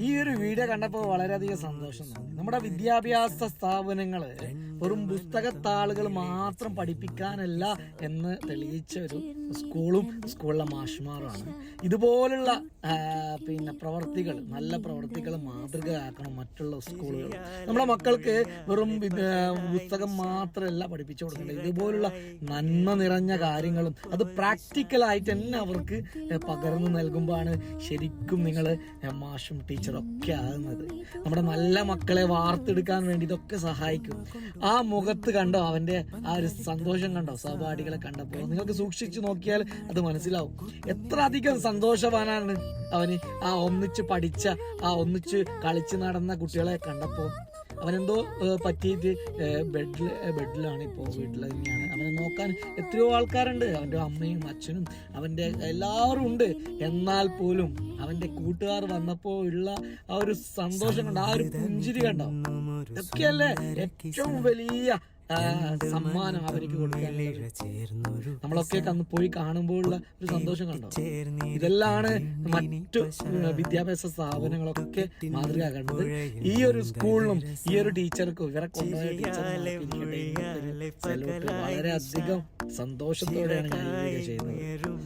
ഈ ഒരു വീഡിയോ കണ്ടപ്പോൾ വളരെയധികം സന്തോഷം തോന്നി. നമ്മുടെ വിദ്യാഭ്യാസ സ്ഥാപനങ്ങള് വെറും പുസ്തകത്താളുകൾ മാത്രം പഠിപ്പിക്കാനല്ല എന്ന് തെളിയിച്ച ഒരു സ്കൂളും സ്കൂളിലെ മാഷ്മാറുമാണ്. ഇതുപോലുള്ള പ്രവർത്തികൾ, നല്ല പ്രവർത്തികൾ മാതൃകയാക്കണം മറ്റുള്ള സ്കൂളുകൾ. നമ്മുടെ മക്കൾക്ക് വെറും പുസ്തകം മാത്രമല്ല പഠിപ്പിച്ചു കൊടുക്കേണ്ടത്, ഇതുപോലുള്ള നന്മ നിറഞ്ഞ കാര്യങ്ങളും അത് പ്രാക്ടിക്കലായിട്ട് തന്നെ അവർക്ക് പകർന്നു നൽകുമ്പോഴാണ് ശരിക്കും നിങ്ങൾ മാഷും ടീച്ചറും ഒക്കെ ആകുന്നത്. നമ്മുടെ നല്ല മക്കളെ വാർത്തെടുക്കാൻ വേണ്ടി ഇതൊക്കെ സഹായിക്കും. ആ മുഖത്ത് കണ്ടോ, അവന്റെ ആ ഒരു സന്തോഷം കണ്ടോ, സഹപാഠികളെ കണ്ടപ്പോൾ നിങ്ങൾക്ക് സൂക്ഷിച്ചു നോക്കിയാൽ അത് മനസ്സിലാവും എത്ര അധികം സന്തോഷവാനാണ് അവന്. ആ ഒന്നിച്ച് പഠിച്ച, ആ ഒന്നിച്ച് കളിച്ച് നടന്ന കുട്ടികളെ കണ്ടപ്പോൾ അവനെന്തോ പറ്റിയിട്ട് ബെഡിലാണ് ഇപ്പോൾ, വീട്ടിൽ തന്നെയാണ്. അവനെ നോക്കാൻ എത്രയോ ആൾക്കാരുണ്ട്, അവൻ്റെ അമ്മയും അച്ഛനും അവൻ്റെ എല്ലാവരും ഉണ്ട്. എന്നാൽ പോലും അവൻ്റെ കൂട്ടുകാർ വന്നപ്പോൾ ഉള്ള ആ ഒരു സന്തോഷം കണ്ടോ, ആ ഒരു പുഞ്ചിരി കണ്ടോ, ഇതൊക്കെയല്ലേ ഏറ്റവും വലിയ സമ്മാനം അവർക്ക് കൊടുക്കാൻ. നമ്മളൊക്കെ അന്ന് പോയി കാണുമ്പോഴുള്ള ഒരു സന്തോഷം കണ്ടോ. ഇതെല്ലാണ് മറ്റു വിദ്യാഭ്യാസ സ്ഥാപനങ്ങളൊക്കെ മാതൃകയാക്കേണ്ടത്. ഈ ഒരു സ്കൂളിനും ഈ ഒരു ടീച്ചർക്കും ഇവരെ കൊണ്ടുപോയ ടീച്ചർ വളരെയധികം സന്തോഷത്തോടെയാണ് ഞാൻ ചെയ്യുന്നത്.